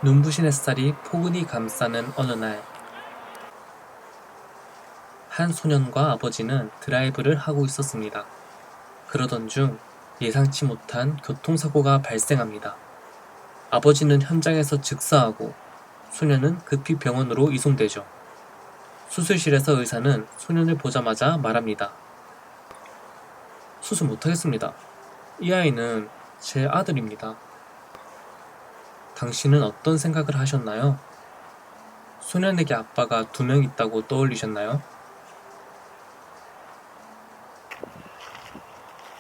눈부신 햇살이 포근히 감싸는 어느 날, 한 소년과 아버지는 드라이브를 하고 있었습니다. 그러던 중 예상치 못한 교통사고가 발생합니다. 아버지는 현장에서 즉사하고 소년은 급히 병원으로 이송되죠. 수술실에서 의사는 소년을 보자마자 말합니다. 수술 못하겠습니다. 이 아이는 제 아들입니다. 당신은 어떤 생각을 하셨나요? 소년에게 아빠가 2명 있다고 떠올리셨나요?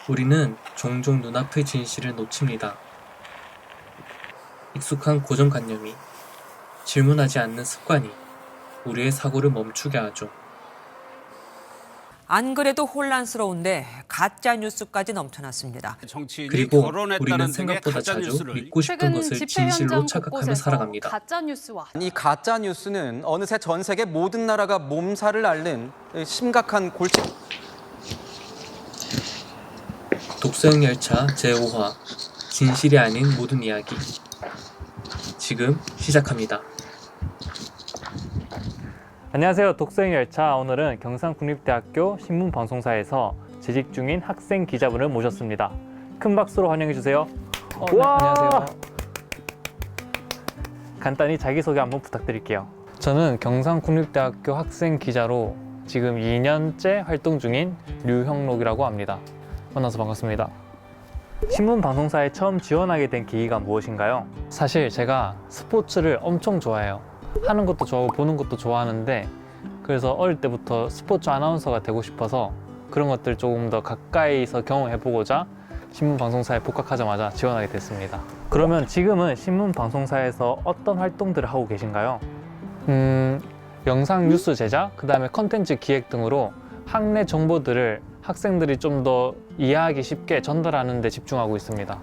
우리는 종종 눈앞의 진실을 놓칩니다. 익숙한 고정관념이, 질문하지 않는 습관이 우리의 사고를 멈추게 하죠. 안 그래도 혼란스러운데 가짜 뉴스까지 넘쳐났습니다. 그리고 우리는 생각보다 자주 믿고 싶은 최근 것을 집회 진실로 현장 착각하며 곳곳에서 살아갑니다. 가짜 뉴스와 이 가짜 뉴스는 어느새 전 세계 모든 나라가 몸살을 앓는 심각한 골치. 독서형 열차 제5화 진실이 아닌 모든 이야기 지금 시작합니다. 안녕하세요. 독서행 열차. 오늘은 경상국립대학교 신문방송사에서 재직 중인 학생 기자분을 모셨습니다. 큰 박수로 환영해 주세요. 네, 안녕하세요. 간단히 자기소개 한번 부탁드릴게요. 저는 경상국립대학교 학생 기자로 지금 2년째 활동 중인 류형록이라고 합니다. 만나서 반갑습니다. 신문방송사에 처음 지원하게 된 계기가 무엇인가요? 사실 제가 스포츠를 엄청 좋아해요. 하는 것도 좋아하고 보는 것도 좋아하는데, 그래서 어릴 때부터 스포츠 아나운서가 되고 싶어서 그런 것들 조금 더 가까이서 경험해보고자 신문방송사에 복학하자마자 지원하게 됐습니다. 그러면 지금은 신문방송사에서 어떤 활동들을 하고 계신가요? 영상 뉴스 제작, 그 다음에 컨텐츠 기획 등으로 학내 정보들을 학생들이 좀 더 이해하기 쉽게 전달하는 데 집중하고 있습니다.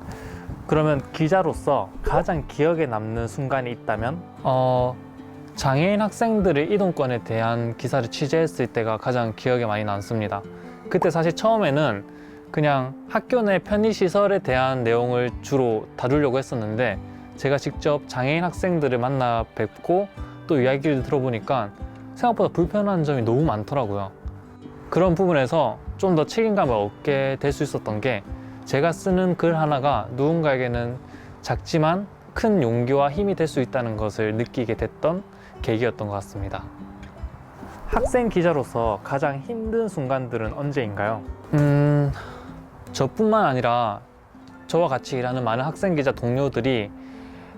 그러면 기자로서 가장 기억에 남는 순간이 있다면? 장애인 학생들의 이동권에 대한 기사를 취재했을 때가 가장 기억에 많이 남습니다. 그때 사실 처음에는 그냥 학교 내 편의시설에 대한 내용을 주로 다루려고 했었는데, 제가 직접 장애인 학생들을 만나 뵙고 또 이야기를 들어보니까 생각보다 불편한 점이 너무 많더라고요. 그런 부분에서 좀 더 책임감을 얻게 될 수 있었던 게, 제가 쓰는 글 하나가 누군가에게는 작지만 큰 용기와 힘이 될 수 있다는 것을 느끼게 됐던 계기였던 것 같습니다. 학생 기자로서 가장 힘든 순간들은 언제인가요? 저뿐만 아니라 저와 같이 일하는 많은 학생 기자 동료들이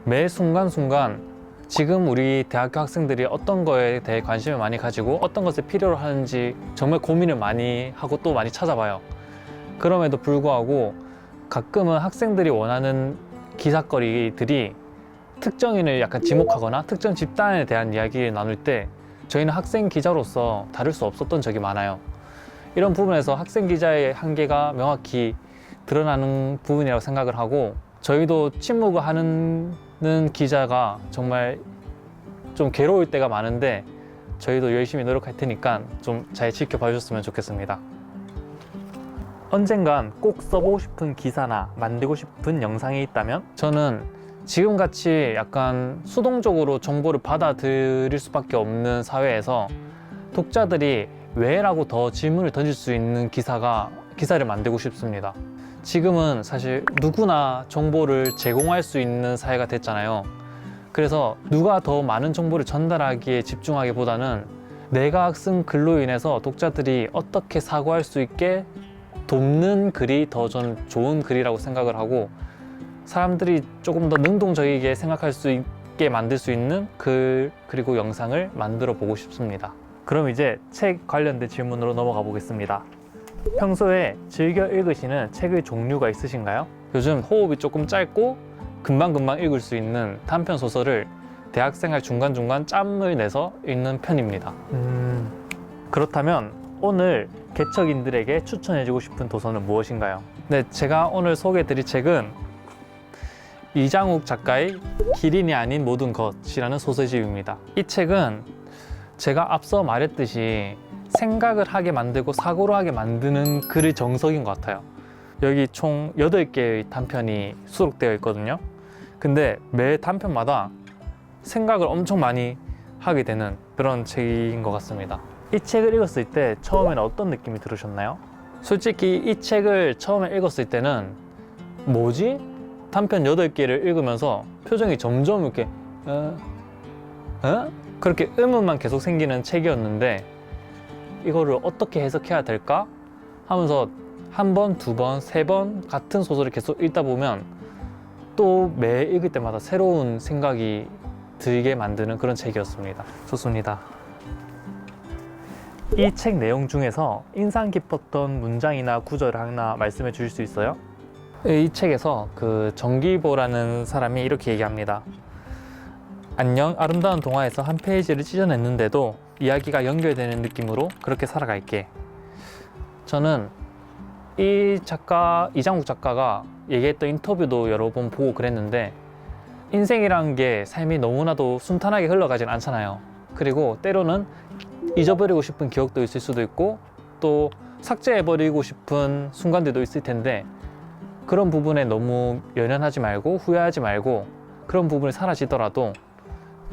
매 순간순간 지금 우리 대학교 학생들이 어떤 거에 대해 관심을 많이 가지고 어떤 것을 필요로 하는지 정말 고민을 많이 하고 또 많이 찾아봐요. 그럼에도 불구하고 가끔은 학생들이 원하는 기사거리들이 특정인을 약간 지목하거나 특정 집단에 대한 이야기를 나눌 때 저희는 학생 기자로서 다룰 수 없었던 적이 많아요. 이런 부분에서 학생 기자의 한계가 명확히 드러나는 부분이라고 생각을 하고, 저희도 침묵을 하는 기자가 정말 좀 괴로울 때가 많은데 저희도 열심히 노력할 테니까 좀 잘 지켜봐 주셨으면 좋겠습니다. 언젠간 꼭 써보고 싶은 기사나 만들고 싶은 영상이 있다면? 저는 지금같이 약간 수동적으로 정보를 받아들일 수밖에 없는 사회에서 독자들이 왜? 라고 더 질문을 던질 수 있는 기사를 만들고 싶습니다. 지금은 사실 누구나 정보를 제공할 수 있는 사회가 됐잖아요. 그래서 누가 더 많은 정보를 전달하기에 집중하기보다는 내가 쓴 글로 인해서 독자들이 어떻게 사고할 수 있게 돕는 글이 더 전 좋은 글이라고 생각을 하고, 사람들이 조금 더 능동적이게 생각할 수 있게 만들 수 있는 글 그리고 영상을 만들어 보고 싶습니다. 그럼 이제 책 관련된 질문으로 넘어가 보겠습니다. 평소에 즐겨 읽으시는 책의 종류가 있으신가요? 요즘 호흡이 조금 짧고 금방금방 읽을 수 있는 단편 소설을 대학생활 중간중간 짬을 내서 읽는 편입니다. 그렇다면 오늘 개척인들에게 추천해주고 싶은 도서는 무엇인가요? 네, 제가 오늘 소개해드릴 책은 이장욱 작가의 기린이 아닌 모든 것이라는 소설집입니다. 이 책은 제가 앞서 말했듯이 생각을 하게 만들고 사고를 하게 만드는 글의 정석인 것 같아요. 여기 총 8개의 단편이 수록되어 있거든요. 근데 매 단편마다 생각을 엄청 많이 하게 되는 그런 책인 것 같습니다. 이 책을 읽었을 때 처음에는 어떤 느낌이 들으셨나요? 솔직히 이 책을 처음에 읽었을 때는 뭐지? 단편 8개를 읽으면서 표정이 점점 이렇게 그렇게 의문만 계속 생기는 책이었는데 이거를 어떻게 해석해야 될까? 하면서 한 번, 두 번, 세 번 같은 소설을 계속 읽다 보면 또 매 읽을 때마다 새로운 생각이 들게 만드는 그런 책이었습니다. 좋습니다. 이 책 내용 중에서 인상 깊었던 문장이나 구절을 하나 말씀해 주실 수 있어요? 이 책에서 그 정기보라는 사람이 이렇게 얘기합니다. 안녕, 아름다운 동화에서 한 페이지를 찢어냈는데도 이야기가 연결되는 느낌으로 그렇게 살아갈게. 저는 이 작가, 이장국 작가가 얘기했던 인터뷰도 여러 번 보고 그랬는데 인생이란 게 삶이 너무나도 순탄하게 흘러가진 않잖아요. 그리고 때로는 잊어버리고 싶은 기억도 있을 수도 있고 또 삭제해버리고 싶은 순간들도 있을 텐데 그런 부분에 너무 연연하지 말고 후회하지 말고 그런 부분이 사라지더라도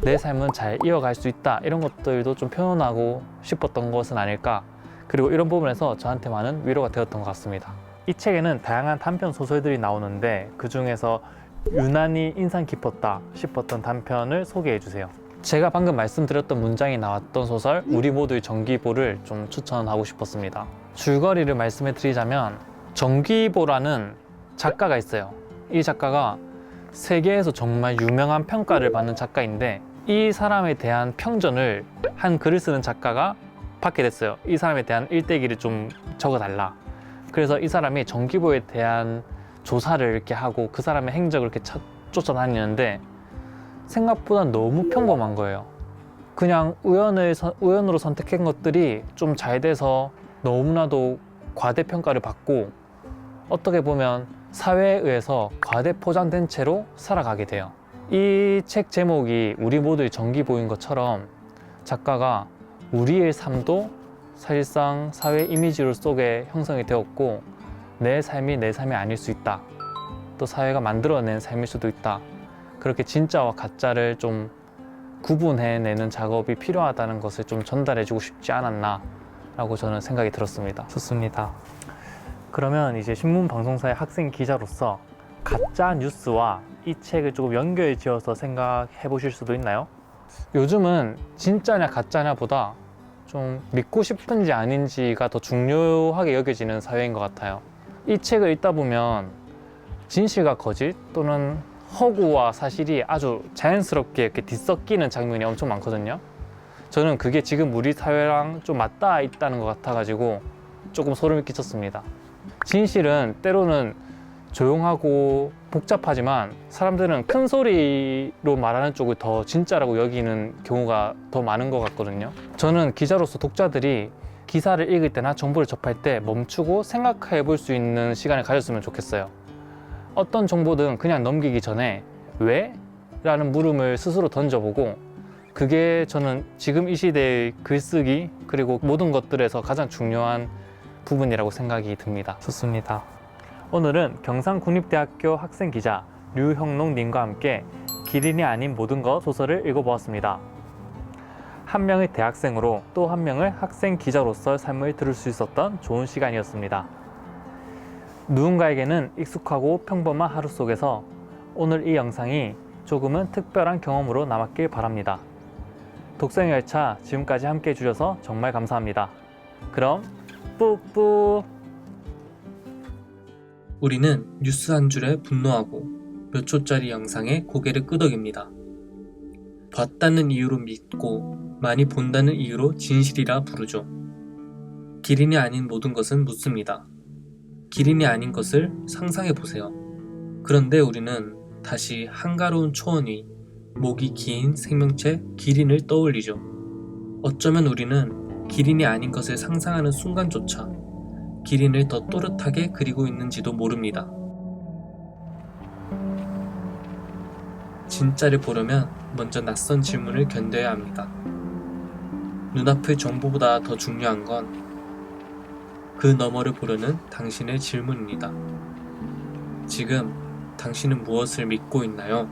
내 삶은 잘 이어갈 수 있다, 이런 것들도 좀 표현하고 싶었던 것은 아닐까. 그리고 이런 부분에서 저한테 많은 위로가 되었던 것 같습니다. 이 책에는 다양한 단편 소설들이 나오는데 그 중에서 유난히 인상 깊었다 싶었던 단편을 소개해 주세요. 제가 방금 말씀드렸던 문장이 나왔던 소설 우리 모두의 정기보를 좀 추천하고 싶었습니다. 줄거리를 말씀해 드리자면 정기보라는 작가가 있어요. 이 작가가 세계에서 정말 유명한 평가를 받는 작가인데 이 사람에 대한 평전을 한 글을 쓰는 작가가 받게 됐어요. 이 사람에 대한 일대기를 좀 적어달라. 그래서 이 사람이 정기보에 대한 조사를 이렇게 하고 그 사람의 행적을 이렇게 쫓아다니는데 생각보다 너무 평범한 거예요. 그냥 우연으로 선택한 것들이 좀 잘 돼서 너무나도 과대평가를 받고 어떻게 보면 사회에 의해서 과대 포장된 채로 살아가게 돼요. 이 책 제목이 우리 모두의 정기보인 것처럼 작가가 우리의 삶도 사실상 사회 이미지로 속에 형성이 되었고 내 삶이 내 삶이 아닐 수 있다. 또 사회가 만들어낸 삶일 수도 있다. 그렇게 진짜와 가짜를 좀 구분해내는 작업이 필요하다는 것을 좀 전달해주고 싶지 않았나 라고 저는 생각이 들었습니다. 좋습니다. 그러면 이제 신문방송사의 학생 기자로서 가짜 뉴스와 이 책을 조금 연결 지어서 생각해 보실 수도 있나요? 요즘은 진짜냐 가짜냐 보다 좀 믿고 싶은지 아닌지가 더 중요하게 여겨지는 사회인 것 같아요. 이 책을 읽다 보면 진실과 거짓 또는 허구와 사실이 아주 자연스럽게 이렇게 뒤섞이는 장면이 엄청 많거든요. 저는 그게 지금 우리 사회랑 좀 맞닿아 있다는 것 같아가지고 조금 소름이 끼쳤습니다. 진실은 때로는 조용하고 복잡하지만 사람들은 큰 소리로 말하는 쪽을 더 진짜라고 여기는 경우가 더 많은 것 같거든요. 저는 기자로서 독자들이 기사를 읽을 때나 정보를 접할 때 멈추고 생각해 볼 수 있는 시간을 가졌으면 좋겠어요. 어떤 정보든 그냥 넘기기 전에 왜? 라는 물음을 스스로 던져보고 그게 저는 지금 이 시대의 글쓰기 그리고 모든 것들에서 가장 중요한 부분이라고 생각이 듭니다. 좋습니다. 오늘은 경상국립대학교 학생 기자 류형농님과 함께 기린이 아닌 모든 것 소설을 읽어보았습니다. 한 명의 대학생으로 또 한 명의 학생 기자로서의 삶을 들을 수 있었던 좋은 시간이었습니다. 누군가에게는 익숙하고 평범한 하루 속에서 오늘 이 영상이 조금은 특별한 경험으로 남았길 바랍니다. 독서행 열차 지금까지 함께 해주셔서 정말 감사합니다. 그럼 뿌뿌. 우리는 뉴스 한 줄에 분노하고 몇 초짜리 영상에 고개를 끄덕입니다. 봤다는 이유로 믿고 많이 본다는 이유로 진실이라 부르죠. 기린이 아닌 모든 것은 묻습니다. 기린이 아닌 것을 상상해 보세요. 그런데 우리는 다시 한가로운 초원위, 목이 긴 생명체 기린을 떠올리죠. 어쩌면 우리는 기린이 아닌 것을 상상하는 순간조차 기린을 더 또렷하게 그리고 있는지도 모릅니다. 진짜를 보려면 먼저 낯선 질문을 견뎌야 합니다. 눈앞의 정보보다 더 중요한 건 그 너머를 보려는 당신의 질문입니다. 지금 당신은 무엇을 믿고 있나요?